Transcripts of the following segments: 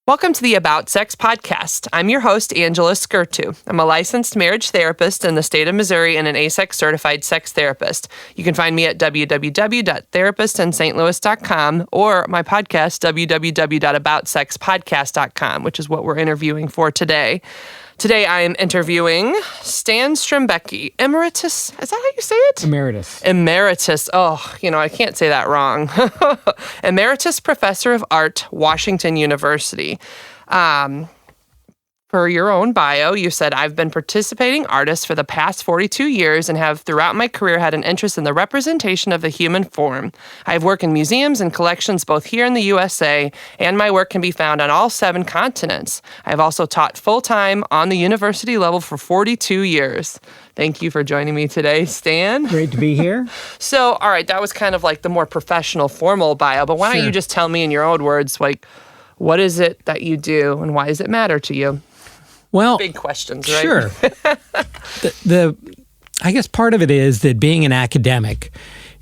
Welcome to the About Sex podcast. I'm your host, Angela Skirtu. I'm a licensed marriage therapist in the state of Missouri and an ASEX certified sex therapist. You can find me at www.therapistinstlouis.com or my podcast, www.aboutsexpodcast.com, which is what we're interviewing for today. Today I am interviewing Stan Strembicki, Emeritus. Is that how you say it? Emeritus. Emeritus. Oh, I can't say that wrong. Emeritus Professor of Art, Washington University. For your own bio, you said, I've been participating artist for the past 42 years and have throughout my career had an interest in the representation of the human form. I have worked in museums and collections both here in the USA, and my work can be found on all 7 continents. I have also taught full-time on the university level for 42 years. Thank you for joining me today, Stan. Great to be here. So, all right, that was kind of like the more professional, formal bio, but why don't you just tell me in your own words, what is it that you do and why does it matter to you? Well, big questions, right? Sure. I guess part of it is that being an academic,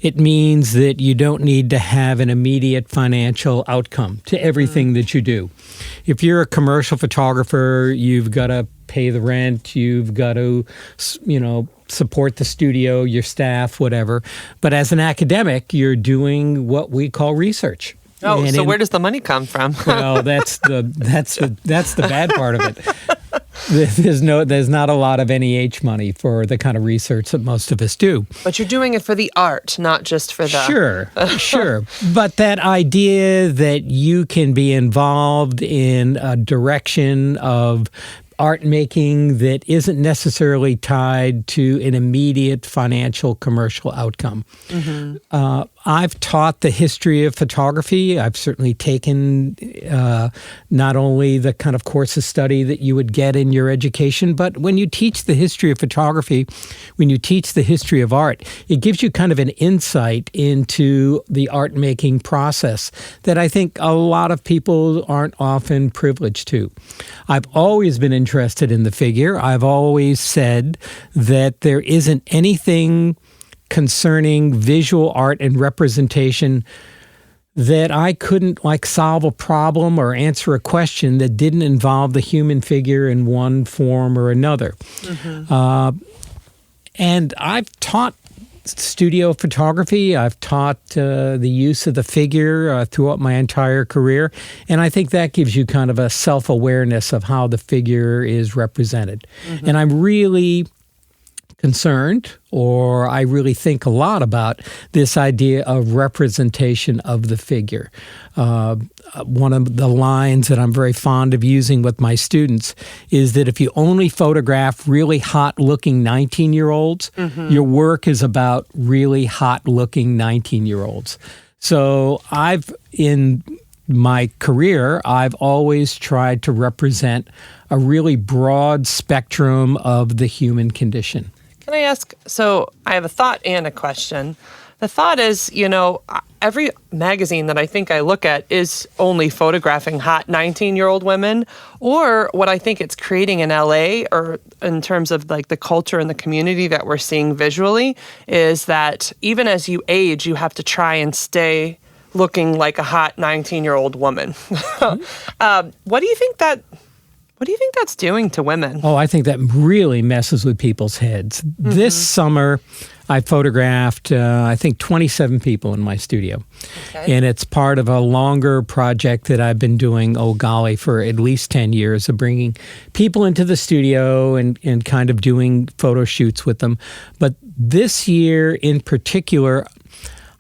it means that you don't need to have an immediate financial outcome to everything that you do. If you're a commercial photographer, you've got to pay the rent, you've got to, support the studio, your staff, whatever. But as an academic, you're doing what we call research. Oh, so where does the money come from? Well, that's the bad part of it. There's not a lot of NEH money for the kind of research that most of us do. But you're doing it for the art, not just for the... Sure. But that idea that you can be involved in a direction of art making that isn't necessarily tied to an immediate financial commercial outcome. Mm-hmm. I've taught the history of photography. I've certainly taken not only the kind of course of study that you would get in your education, but when you teach the history of photography, when you teach the history of art, it gives you kind of an insight into the art making process that I think a lot of people aren't often privileged to. I've always been interested in the figure. I've always said that there isn't anything concerning visual art and representation that I couldn't solve a problem or answer a question that didn't involve the human figure in one form or another. Mm-hmm. And I've taught studio photography. I've taught the use of the figure throughout my entire career. And I think that gives you kind of a self-awareness of how the figure is represented. Mm-hmm. And I'm really concerned, or I really think a lot about this idea of representation of the figure. One of the lines that I'm very fond of using with my students is that if you only photograph really hot-looking 19-year-olds, mm-hmm. your work is about really hot-looking 19-year-olds. So in my career, I've always tried to represent a really broad spectrum of the human condition. Can I ask, so I have a thought and a question. The thought is, every magazine that I think I look at is only photographing hot 19-year-old women, or what I think it's creating in LA, or in terms of the culture and the community that we're seeing visually, is that even as you age, you have to try and stay looking like a hot 19-year-old woman. What do you think that's doing to women? Oh, I think that really messes with people's heads. Mm-hmm. This summer, I photographed, 27 people in my studio. Okay. And it's part of a longer project that I've been doing, for at least 10 years, of bringing people into the studio and kind of doing photo shoots with them. But this year in particular,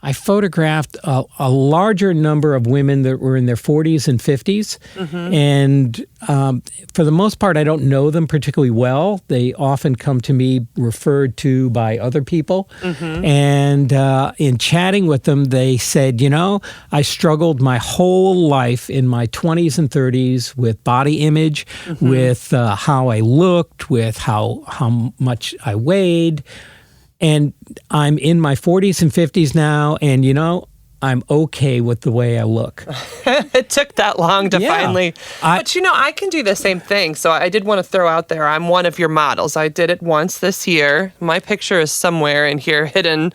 I photographed a larger number of women that were in their 40s and 50s. Mm-hmm. And for the most part, I don't know them particularly well. They often come to me referred to by other people. Mm-hmm. And in chatting with them, they said, I struggled my whole life in my 20s and 30s with body image, mm-hmm. with how I looked, with how much I weighed. And I'm in my 40s and 50s now, and, I'm okay with the way I look. It took that long to finally. But I can do the same thing. So I did want to throw out there, I'm one of your models. I did it once this year. My picture is somewhere in here hidden.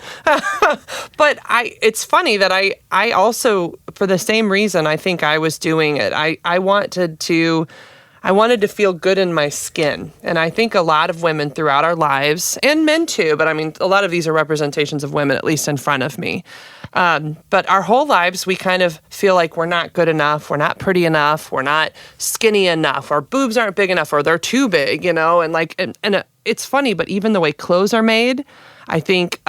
But it's funny that I also, for the same reason, I think I was doing it. I wanted to feel good in my skin. And I think a lot of women throughout our lives, and men too, but I mean, a lot of these are representations of women, at least in front of me. But our whole lives, we kind of feel like we're not good enough, we're not pretty enough, we're not skinny enough, our boobs aren't big enough, or they're too big, and it's funny, but even the way clothes are made, I think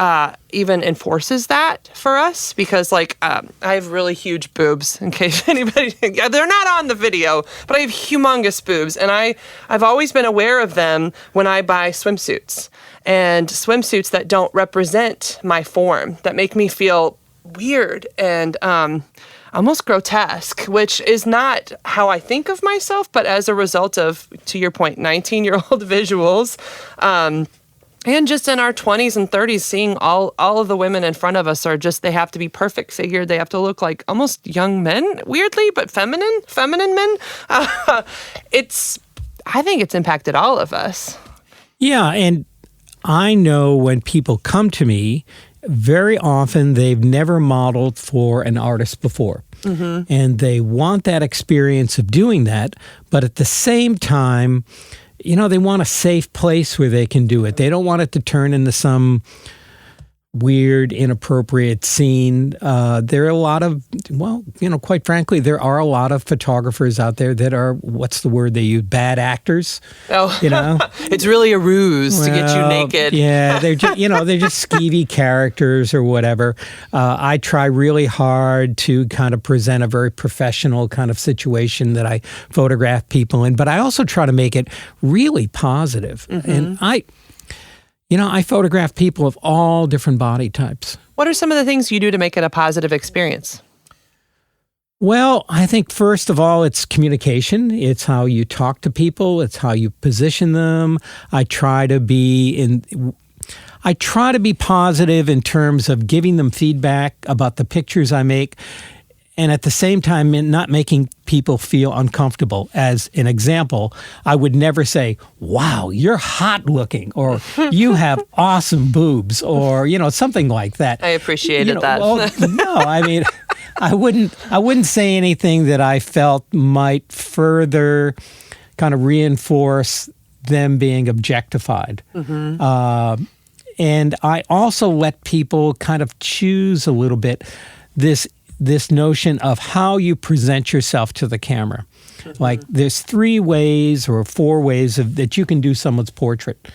even enforces that for us, because I have really huge boobs, in case anybody, they're not on the video, but I have humongous boobs, and I've always been aware of them when I buy swimsuits, and swimsuits that don't represent my form, that make me feel weird and almost grotesque, which is not how I think of myself, but as a result of, to your point, 19-year-old visuals, and just in our 20s and 30s, seeing all of the women in front of us are just, they have to be perfect figured. They have to look like almost young men, weirdly, but feminine men. I think it's impacted all of us. Yeah, and I know when people come to me, very often they've never modeled for an artist before. Mm-hmm. And they want that experience of doing that, but at the same time, they want a safe place where they can do it. They don't want it to turn into some weird, inappropriate scene. There are a lot of, quite frankly, there are a lot of photographers out there that are, what's the word they use, bad actors. Oh, it's really a ruse to get you naked. Yeah, they're just, they're just skeevy characters or whatever. I try really hard to kind of present a very professional kind of situation that I photograph people in, but I also try to make it really positive. Mm-hmm. And I photograph people of all different body types. What are some of the things you do to make it a positive experience? Well, I think first of all, it's communication. It's how you talk to people. It's how you position them. I try to be positive in terms of giving them feedback about the pictures I make, and at the same time, not making people feel uncomfortable. As an example, I would never say, wow, you're hot looking, or you have awesome boobs, or, something like that. I appreciated that. Well, no, I mean, I wouldn't say anything that I felt might further kind of reinforce them being objectified. Mm-hmm. And I also let people kind of choose a little bit this notion of how you present yourself to the camera. Mm-hmm. Like there's 3 ways or 4 ways that you can do someone's portrait.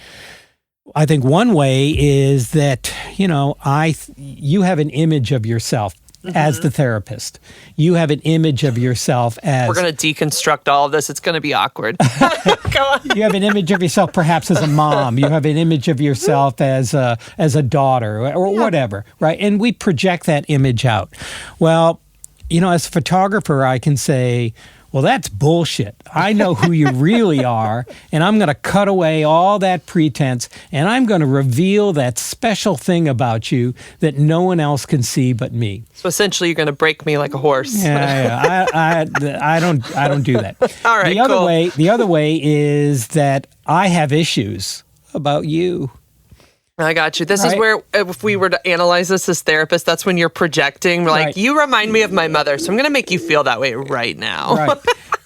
I think one way is that, you have an image of yourself as the therapist. You have an image of yourself as... We're going to deconstruct all of this. It's going to be awkward. Go on. You have an image of yourself perhaps as a mom. You have an image of yourself as a daughter or whatever, right? And we project that image out. Well, as a photographer, I can say, well, that's bullshit. I know who you really are, and I'm going to cut away all that pretense, and I'm going to reveal that special thing about you that no one else can see but me. So essentially, you're going to break me like a horse. Yeah. I don't do that. All right, cool. The other way is that I have issues about you. I got you. This is where, if we were to analyze this as therapists, that's when you're projecting. We're like, you remind me of my mother, so I'm going to make you feel that way right now. Right.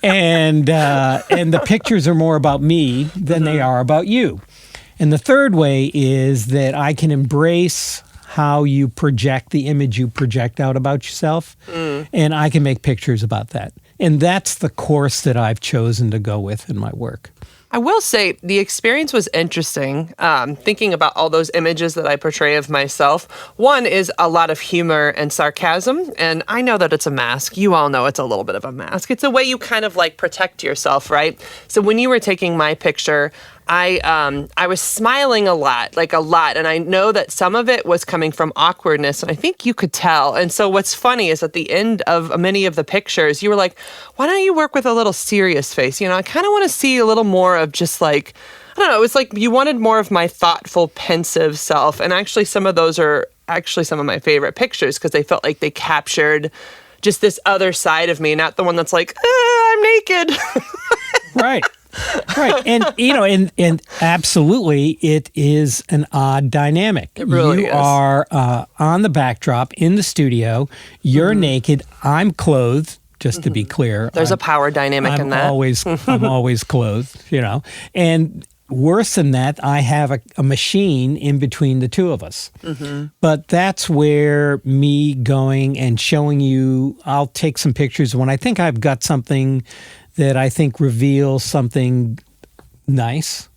And the pictures are more about me than they are about you. And the third way is that I can embrace how you project the image you project out about yourself, and I can make pictures about that. And that's the course that I've chosen to go with in my work. I will say the experience was interesting, thinking about all those images that I portray of myself. One is a lot of humor and sarcasm, and I know that it's a mask. You all know it's a little bit of a mask. It's a way you kind of protect yourself, right? So when you were taking my picture, I was smiling a lot, and I know that some of it was coming from awkwardness, and I think you could tell. And so what's funny is at the end of many of the pictures, you were like, why don't you work with a little serious face? I kind of want to see a little more of just I don't know, it was like you wanted more of my thoughtful, pensive self, and actually some of those are actually some of my favorite pictures because they felt like they captured just this other side of me, not the one that's like, I'm naked. Right. Right. And, and absolutely, it is an odd dynamic. It really is. You are on the backdrop in the studio. You're naked. I'm clothed, just to be clear. There's a power dynamic in that. I'm always clothed, And worse than that, I have a machine in between the two of us. But that's where me going and showing you, I'll take some pictures when I think I've got something that I think reveals something nice.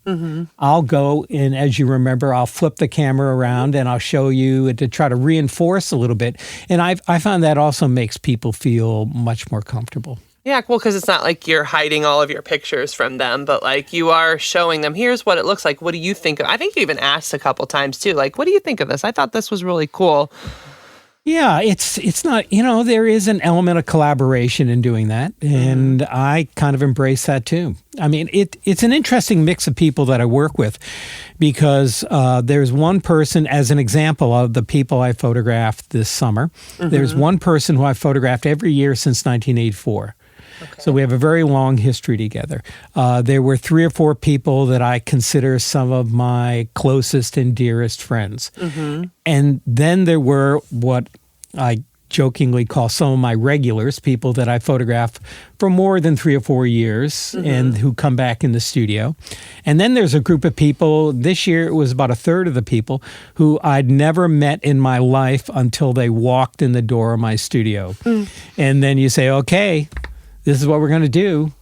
I'll go and, as you remember, I'll flip the camera around and I'll show you to try to reinforce a little bit. And I found that also makes people feel much more comfortable. Yeah, well, because it's not like you're hiding all of your pictures from them, but like you are showing them, here's what it looks like. What do you think? I think you even asked a couple times too, like, what do you think of this? I thought this was really cool. Yeah, it's not, there is an element of collaboration in doing that, and I kind of embrace that too. I mean, it's an interesting mix of people that I work with because there's one person, as an example of the people I photographed this summer, there's one person who I photographed every year since 1984. Okay. So we have a very long history together. There were 3 or 4 people that I consider some of my closest and dearest friends. And then there were what I jokingly call some of my regulars, people that I photograph for more than 3 or 4 years and who come back in the studio. And then there's a group of people, this year it was about a third of the people, who I'd never met in my life until they walked in the door of my studio. And then you say, okay, this is what we're going to do.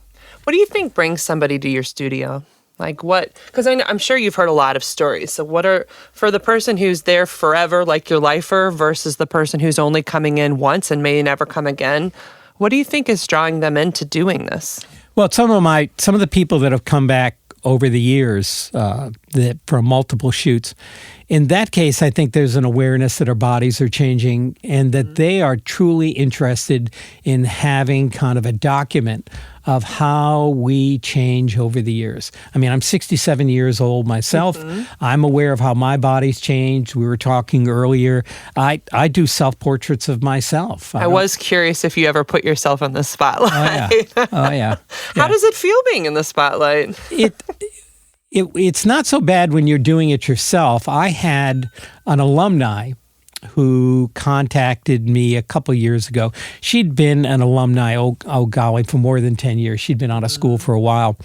What do you think brings somebody to your studio? Like what? Because I'm sure you've heard a lot of stories. So what are, for the person who's there forever, like your lifer, versus the person who's only coming in once and may never come again, what do you think is drawing them into doing this? Well, some of the people that have come back over the years that from multiple shoots, in that case, I think there's an awareness that our bodies are changing and that they are truly interested in having kind of a document of how we change over the years. I mean, I'm 67 years old myself. I'm aware of how my body's changed. We were talking earlier. I do self-portraits of myself. I was curious if you ever put yourself in the spotlight. Oh, yeah. How does it feel being in the spotlight? It's not so bad when you're doing it yourself. I had an alumni who contacted me a couple years ago. She'd been an alumni, oh golly, for more than 10 years. She'd been out of school for a while.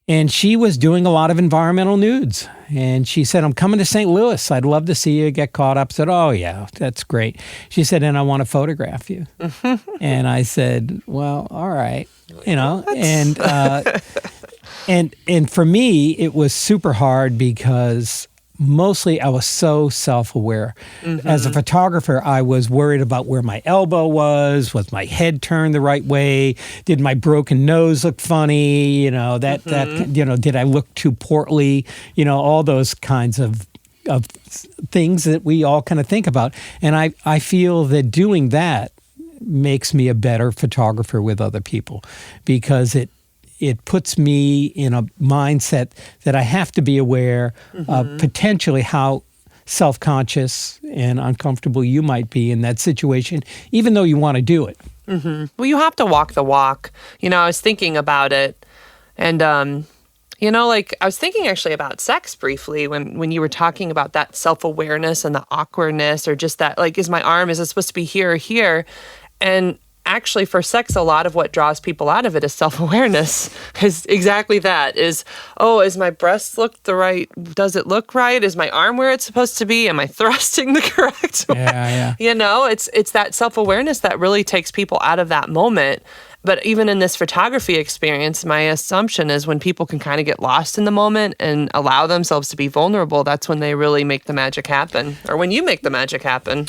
And she was doing a lot of environmental nudes. And she said, I'm coming to St. Louis. I'd love to see you get caught up. I said, oh, yeah, that's great. She said, and I want to photograph you. And I said, well, all right. And for me, it was super hard because mostly I was so self-aware. As a photographer, I was worried about where my elbow was my head turned the right way, did my broken nose look funny, did I look too portly, all those kinds of things that we all kind of think about. And I feel that doing that makes me a better photographer with other people because it puts me in a mindset that I have to be aware of potentially how self-conscious and uncomfortable you might be in that situation, even though you want to do it. Well, you have to walk the walk. I was thinking about it, and I was thinking actually about sex briefly when you were talking about that self-awareness and the awkwardness, or just that, like, is it supposed to be here or here? And actually, for sex, a lot of what draws people out of it is self-awareness. Is exactly that. Is my breast look the right? Does it look right? Is my arm where it's supposed to be? Am I thrusting the correct way? Yeah. It's that self-awareness that really takes people out of that moment. But even in this photography experience, my assumption is when people can kind of get lost in the moment and allow themselves to be vulnerable, that's when they really make the magic happen, or when you make the magic happen.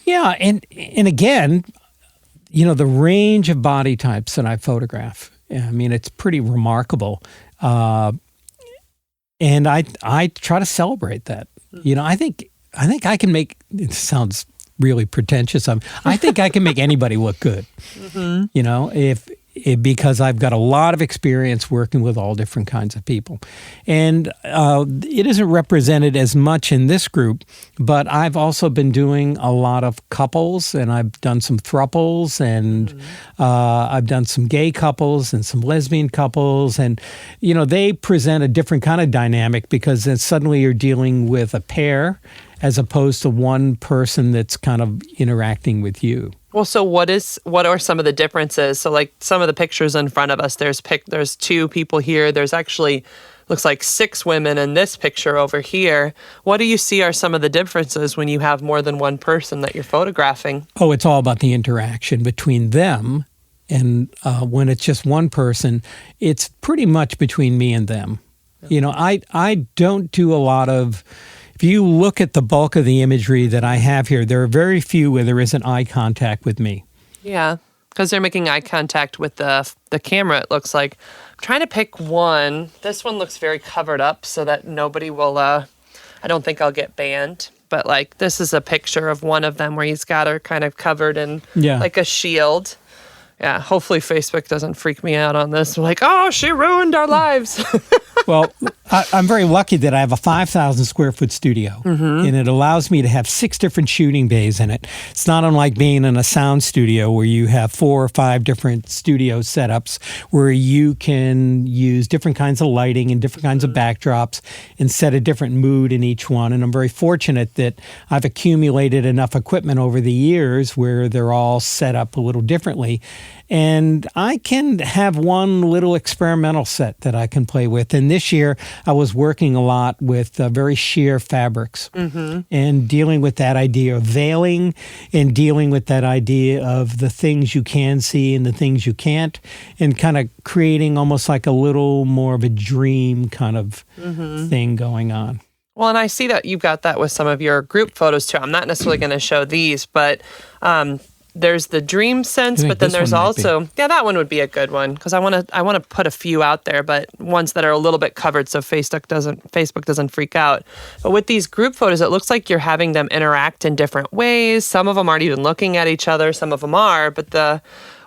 Yeah, and again, the range of body types that I photograph, I mean, it's pretty remarkable. And I try to celebrate that. I think I can make, it sounds really pretentious. I think I can make anybody look good. because I've got a lot of experience working with all different kinds of people. And it isn't represented as much in this group, but I've also been doing a lot of couples, and I've done some thruples, and I've done some gay couples and some lesbian couples. And, they present a different kind of dynamic because then suddenly you're dealing with a pair as opposed to one person that's kind of interacting with you. Well, so what are some of the differences? So like some of the pictures in front of us, there's 2 people here. There's actually looks like 6 women in this picture over here. What do you see are some of the differences when you have more than one person that you're photographing? Oh, it's all about the interaction between them. And when it's just one person, it's pretty much between me and them. Yeah. I don't do a lot of... If you look at the bulk of the imagery that I have here, there are very few where there isn't eye contact with me. Yeah, because they're making eye contact with the camera, it looks like. I'm trying to pick one. This one looks very covered up so that nobody will, I don't think I'll get banned. But like this is a picture of one of them where he's got her kind of covered in like a shield. Yeah, hopefully Facebook doesn't freak me out on this. Like, oh, she ruined our lives. Well, I'm very lucky that I have a 5,000 square foot studio, and it allows me to have 6 different shooting bays in it. It's not unlike being in a sound studio where you have 4 or 5 different studio setups where you can use different kinds of lighting and different kinds of backdrops and set a different mood in each one. And I'm very fortunate that I've accumulated enough equipment over the years where they're all set up a little differently. And I can have one little experimental set that I can play with. And this year, I was working a lot with very sheer fabrics and dealing with that idea of veiling and dealing with that idea of the things you can see and the things you can't, and kind of creating almost like a little more of a dream kind of thing going on. Well, and I see that you've got that with some of your group photos, too. I'm not necessarily going to show these, but... there's the dream sense, but then there's also that one would be a good one because I want to put a few out there, but ones that are a little bit covered so Facebook doesn't freak out. But with these group photos, it looks like you're having them interact in different ways. Some of them aren't even looking at each other. Some of them are. But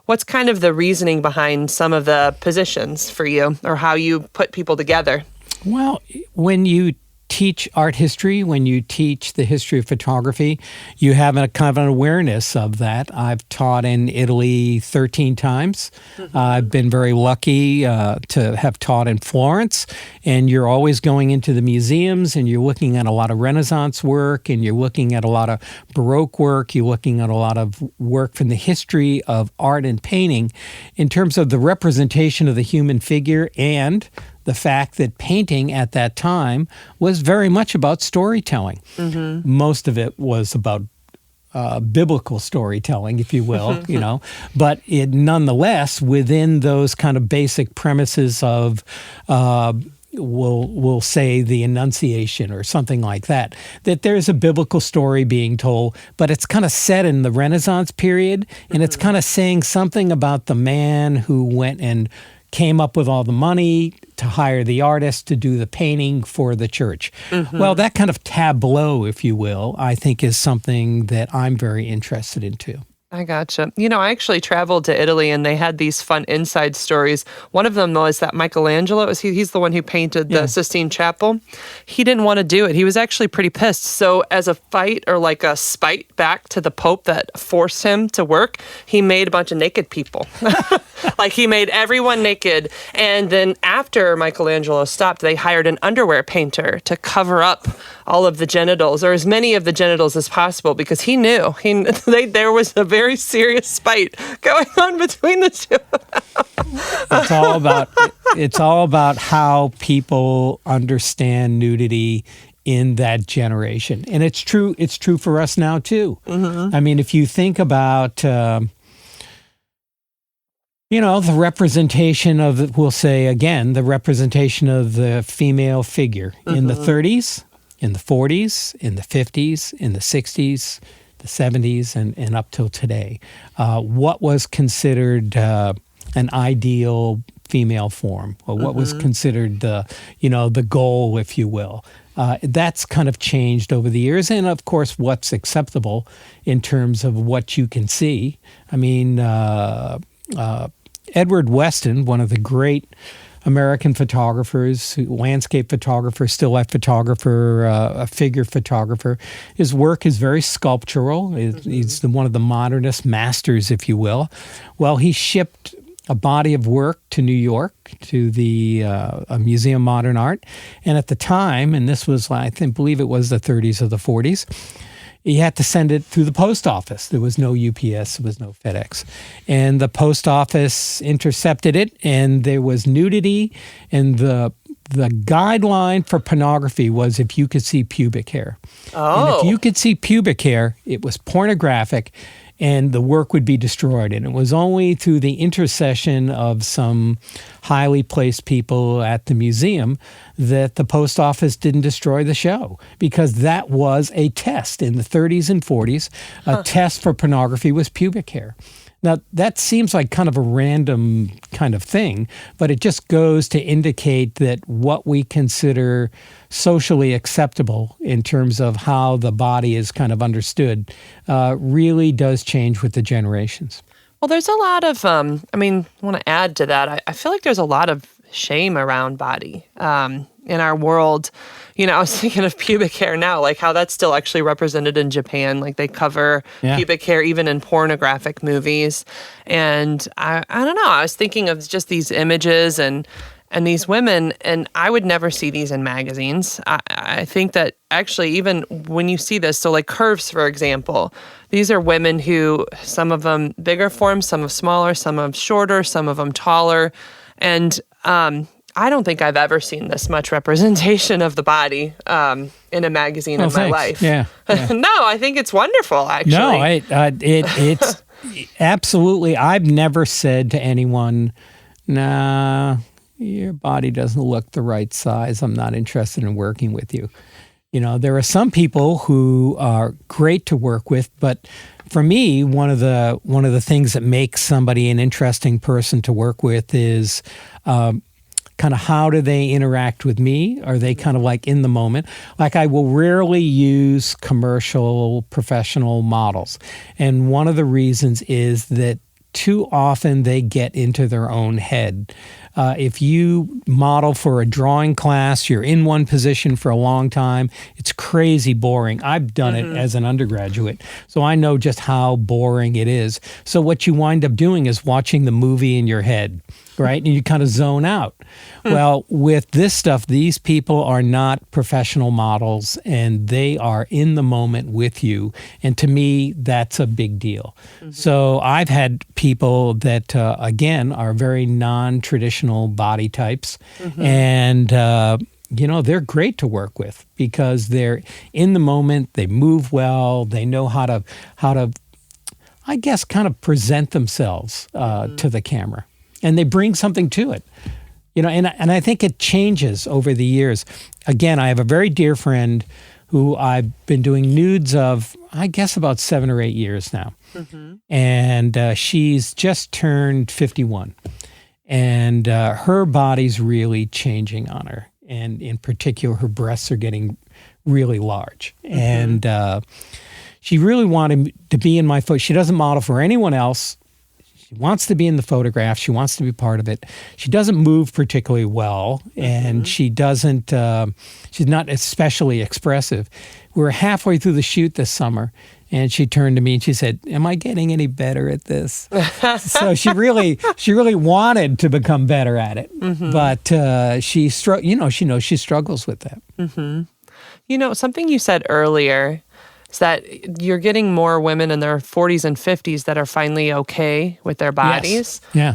what's kind of the reasoning behind some of the positions for you or how you put people together? Well, when you teach art history, when you teach the history of photography, you have a kind of an awareness of that. I've taught in Italy 13 times. I've been very lucky to have taught in Florence, and you're always going into the museums and you're looking at a lot of Renaissance work and you're looking at a lot of Baroque work. You're looking at a lot of work from the history of art and painting in terms of the representation of the human figure and the fact that painting at that time was very much about storytelling. Most of it was about biblical storytelling, if you will, but it nonetheless, within those kind of basic premises of, we'll say the Annunciation or something like that there's a biblical story being told, but it's kind of set in the Renaissance period, and it's kind of saying something about the man who went and came up with all the money to hire the artist to do the painting for the church. Well, that kind of tableau, if you will, I think is something that I'm very interested in too. I gotcha. I actually traveled to Italy and they had these fun inside stories. One of them was that Michelangelo, he's the one who painted the Sistine Chapel. He didn't want to do it. He was actually pretty pissed. So as a fight or like a spite back to the Pope that forced him to work, he made a bunch of naked people. Like he made everyone naked. And then after Michelangelo stopped, they hired an underwear painter to cover up all of the genitals or as many of the genitals as possible because he knew there was a very serious spite going on between the two. It's all about how people understand nudity in that generation. And it's true for us now too. I mean, if you think about the representation of, we'll say again, the representation of the female figure in the 30s, in the 40s, in the 50s, in the 60s, the 70s, and up till today. What was considered an ideal female form, or what was considered the goal, if you will. That's kind of changed over the years, and of course, what's acceptable in terms of what you can see. I mean, Edward Weston, one of the great American photographers, landscape photographer, still life photographer, a figure photographer. His work is very sculptural. He's one of the modernist masters, if you will. Well, he shipped a body of work to New York, to the Museum of Modern Art. And at the time, and this was, believe it was the 30s or the 40s, he had to send it through the post office. There was no UPS, there was no FedEx. And the post office intercepted it, and there was nudity. And the guideline for pornography was if you could see pubic hair. Oh. And if you could see pubic hair, it was pornographic, and the work would be destroyed. And it was only through the intercession of some highly placed people at the museum that the post office didn't destroy the show, because that was a test in the 30s and 40s. A test for pornography was pubic hair. Now, that seems like kind of a random kind of thing, but it just goes to indicate that what we consider socially acceptable in terms of how the body is kind of understood really does change with the generations. Well, there's a lot of, I want to add to that. I feel like there's a lot of shame around body in our world. I was thinking of pubic hair now, like how that's still actually represented in Japan. Like they cover pubic hair even in pornographic movies. And I don't know, I was thinking of just these images and these women, and I would never see these in magazines. I think that actually even when you see this, so like curves, for example, these are women who, some of them bigger forms, some of smaller, some of shorter, some of them taller. And I don't think I've ever seen this much representation of the body in a magazine in my life. Yeah. No, I think it's wonderful, actually. No, it's absolutely. I've never said to anyone, nah, your body doesn't look the right size. I'm not interested in working with you. There are some people who are great to work with, but for me, one of the things that makes somebody an interesting person to work with is kind of how do they interact with me? Are they kind of like in the moment? Like I will rarely use commercial professional models. And one of the reasons is that too often they get into their own head. If you model for a drawing class, you're in one position for a long time, it's crazy boring. I've done it as an undergraduate, so I know just how boring it is. So what you wind up doing is watching the movie in your head, right? And you kind of zone out. Well, with this stuff, these people are not professional models, and they are in the moment with you. And to me, that's a big deal. So I've had people that, again, are very non-traditional body types. And, they're great to work with because they're in the moment, they move well, they know how to, I guess, kind of present themselves to the camera. And they bring something to it. And I think it changes over the years. Again, I have a very dear friend who I've been doing nudes of, I guess, about 7 or 8 years now. And she's just turned 51. And her body's really changing on her. And in particular, her breasts are getting really large. And she really wanted to be in my photo. She doesn't model for anyone else. She wants to be in the photograph. She wants to be part of it. She doesn't move particularly well, and she doesn't, she's not especially expressive. We were halfway through the shoot this summer, and she turned to me and she said, "Am I getting any better at this?" So she really wanted to become better at it, but she knows she struggles with that. Something you said earlier is that you're getting more women in their 40s and 50s that are finally okay with their bodies. Yes. Yeah.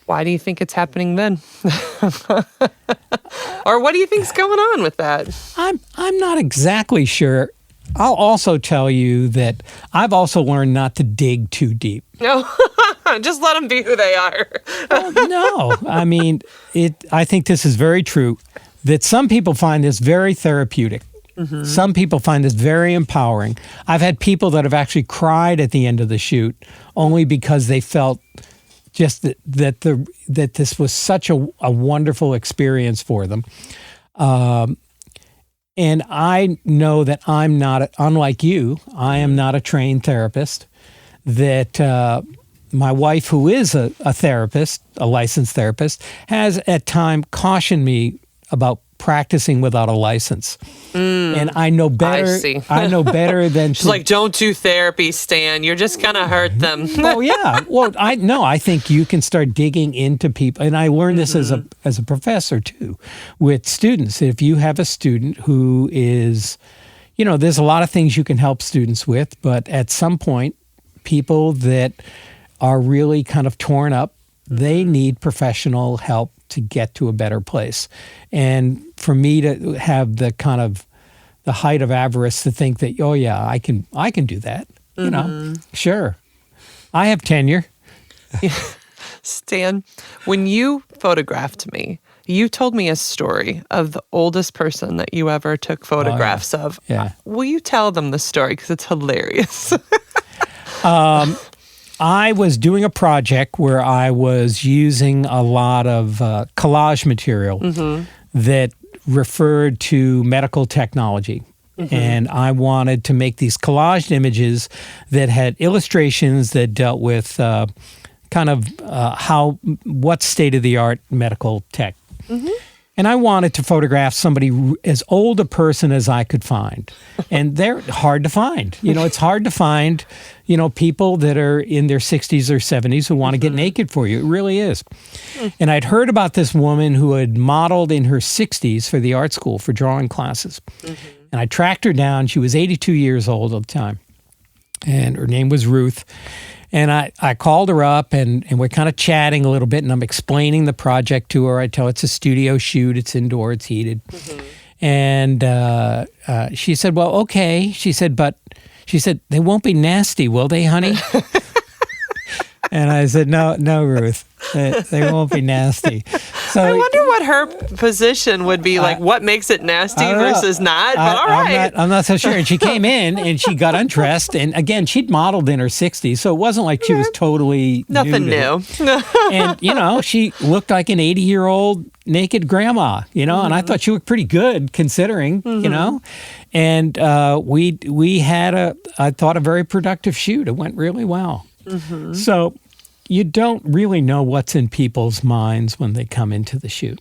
Why do you think it's happening then? Or what do you think's going on with that? I'm not exactly sure. I'll also tell you that I've also learned not to dig too deep. No, just let them be who they are. No, I think this is very true, that some people find this very therapeutic. Some people find this very empowering. I've had people that have actually cried at the end of the shoot only because they felt just that this was such a wonderful experience for them. And I know that I'm not, unlike you, I am not a trained therapist, that my wife, who is a therapist, a licensed therapist, has at time cautioned me about practicing without a license. And I know better. I see. I know better than She's like, don't do therapy, Stan. You're just going to hurt them. Oh yeah. Well, I think you can start digging into people, and I learned this as a professor too, with students. If you have a student who is, there's a lot of things you can help students with, but at some point, people that are really kind of torn up, they need professional help to get to a better place. And for me to have the kind of the height of avarice to think that, oh yeah, I can do that. Sure. I have tenure. Stan, when you photographed me, you told me a story of the oldest person that you ever took photographs of. Yeah. Will you tell them the story? Because it's hilarious. I was doing a project where I was using a lot of collage material that referred to medical technology. And I wanted to make these collaged images that had illustrations that dealt with what state-of-the-art medical tech. And I wanted to photograph somebody as old a person as I could find. And they're hard to find. It's hard to find, people that are in their 60s or 70s who want to get naked for you. It really is. And I'd heard about this woman who had modeled in her 60s for the art school for drawing classes. And I tracked her down. She was 82 years old at the time. And her name was Ruth. And I called her up, and we're kind of chatting a little bit, and I'm explaining the project to her. I tell her it's a studio shoot. It's indoor. It's heated. And she said, well, okay. She said, they won't be nasty, will they, honey? And I said, no, Ruth. They won't be nasty. So I wonder what her position would be like. What makes it nasty versus not? But all right. I'm not so sure. And she came in and she got undressed. And again, she'd modeled in her 60s, so it wasn't like she was totally nothing new. And she looked like an 80-year-old naked grandma. And I thought she looked pretty good considering. And we had I thought a very productive shoot. It went really well. So you don't really know what's in people's minds when they come into the shoot.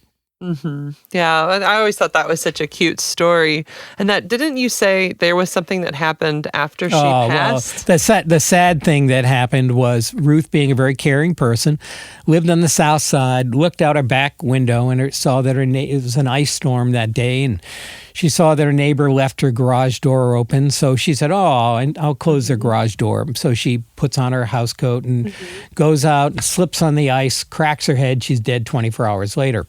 Yeah, I always thought that was such a cute story. And that, didn't you say there was something that happened after she passed? Well, the sad thing that happened was Ruth, being a very caring person, lived on the south side, looked out her back window and saw that it was an ice storm that day, and she saw that her neighbor left her garage door open. So she said, and I'll close their garage door. So she puts on her house coat and goes out and slips on the ice, cracks her head. She's dead 24 hours later.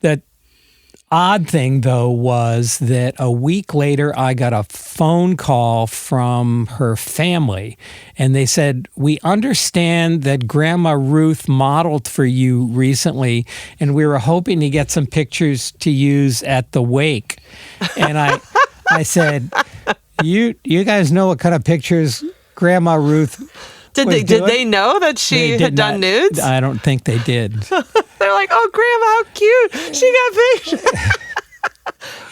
The odd thing, though, was that a week later, I got a phone call from her family, and they said, we understand that Grandma Ruth modeled for you recently, and we were hoping to get some pictures to use at the wake. And I said, you guys know what kind of pictures Grandma Ruth Did they know that she had done nudes? I don't think they did. They're like, oh, Grandma, how cute. She got pictures.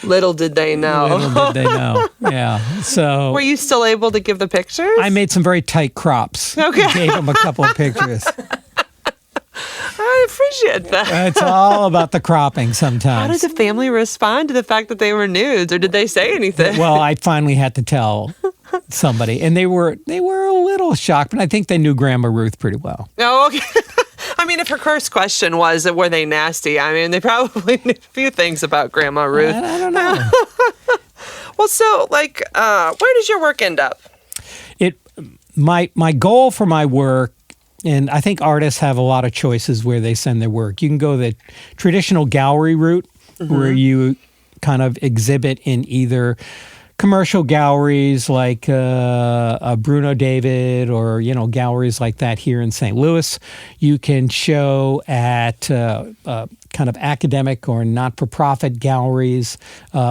Little did they know. Little did they know. Yeah. So were you still able to give the pictures? I made some very tight crops. Okay. Gave them a couple of pictures. I appreciate that. It's all about the cropping sometimes. How did the family respond to the fact that they were nudes, or did they say anything? Well, I finally had to tell somebody, and they were a little shocked, but I think they knew Grandma Ruth pretty well. Oh, okay. I mean, if her first question was, were they nasty? I mean, they probably knew a few things about Grandma Ruth. I don't know. Well, so, where does your work end up? My goal for my work, and I think artists have a lot of choices where they send their work. You can go the traditional gallery route, where you kind of exhibit in either commercial galleries like Bruno David, or galleries like that here in St. Louis. You can show at kind of academic or not-for-profit galleries.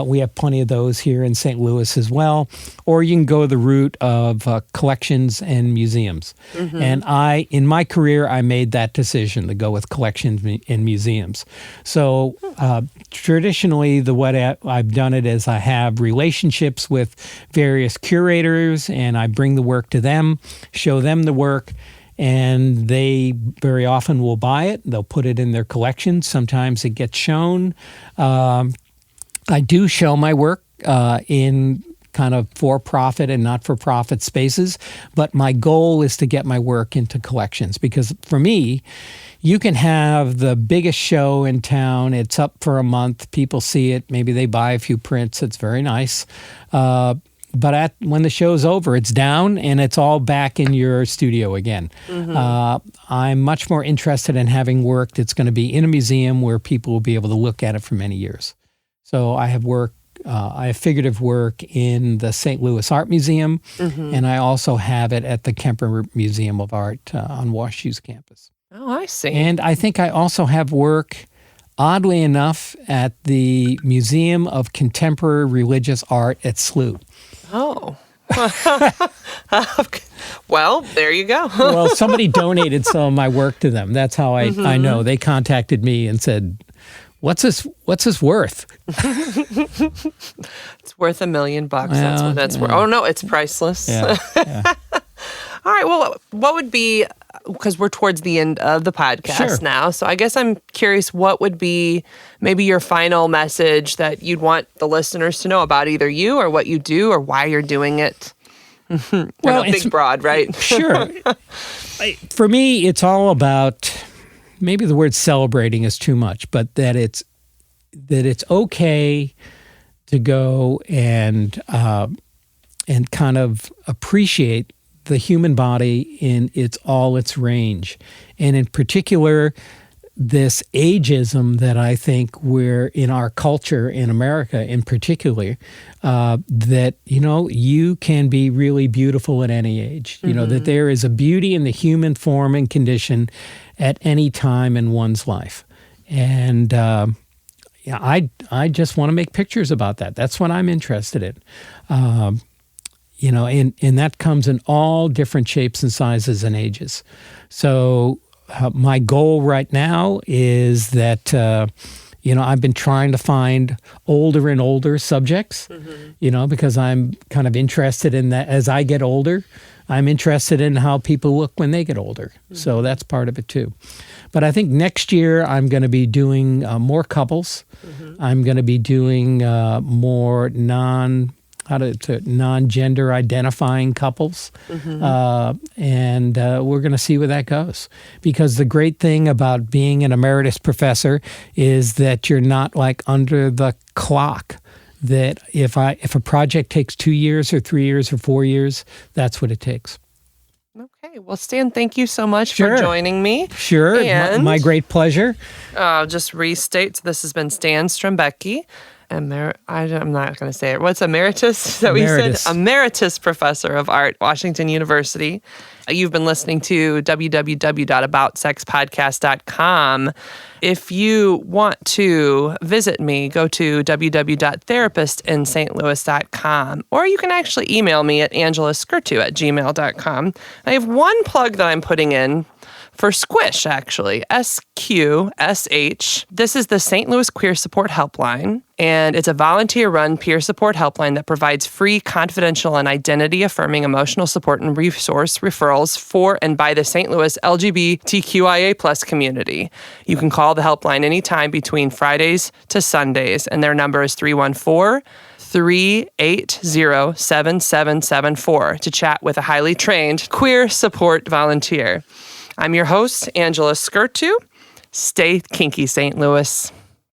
We have plenty of those here in St. Louis as well. Or you can go the route of collections and museums. And in my career, I made that decision to go with collections and museums. So traditionally, the way I've done it is I have relationships with various curators, and I bring the work to them, show them the work, and they very often will buy it. They'll put it in their collection. Sometimes it gets shown. I do show my work in kind of for-profit and not-for-profit spaces, but my goal is to get my work into collections, because for me, you can have the biggest show in town. It's up for a month. People see it. Maybe they buy a few prints. It's very nice. But when the show's over, it's down and it's all back in your studio again. I'm much more interested in having work that's going to be in a museum where people will be able to look at it for many years. So I have work. I have figurative work in the St. Louis Art Museum, and I also have it at the Kemper Museum of Art on WashU's campus. Oh, I see. And I think I also have work, oddly enough, at the Museum of Contemporary Religious Art at SLU. Oh. Well, there you go. Well, somebody donated some of my work to them. That's how I know. They contacted me and said, What's this worth? It's worth $1 million. That's what that's worth. Oh, no, it's priceless. Yeah. All right. Well, what would be, because we're towards the end of the podcast now, so I guess I'm curious, what would be maybe your final message that you'd want the listeners to know about either you or what you do or why you're doing it? Well, big broad, right? Sure. For me, it's all about, maybe the word celebrating is too much, but that it's okay to go and kind of appreciate the human body in its range, and in particular, this ageism that I think we're in our culture in America, in particular, that you can be really beautiful at any age. That there is a beauty in the human form and condition at any time in one's life, and I just want to make pictures about that. That's what I'm interested in. And that comes in all different shapes and sizes and ages. So my goal right now is that, I've been trying to find older and older subjects, because I'm kind of interested in that. As I get older, I'm interested in how people look when they get older. So that's part of it too. But I think next year I'm going to be doing more couples. I'm going to be doing more non-gender identifying couples. And we're going to see where that goes. Because the great thing about being an emeritus professor is that you're not like under the clock. That if a project takes 2 years or 3 years or 4 years, that's what it takes. Okay. Well, Stan, thank you so much for joining me. Sure. And my great pleasure. I'll just restate, this has been Stan Strembicki. I'm not going to say it. What's emeritus? Is that what you said? Emeritus Professor of Art, Washington University. You've been listening to www.aboutsexpodcast.com. If you want to visit me, go to www.therapistinstlouis.com, or you can actually email me at angelaskurtu@gmail.com. I have one plug that I'm putting in for Squish, actually, SQSH. This is the St. Louis Queer Support Helpline, and it's a volunteer-run peer support helpline that provides free, confidential, and identity-affirming emotional support and resource referrals for and by the St. Louis LGBTQIA+ community. You can call the helpline anytime between Fridays to Sundays, and their number is 314-380-7774 to chat with a highly trained queer support volunteer. I'm your host, Angela Skurtu. Stay kinky, St. Louis.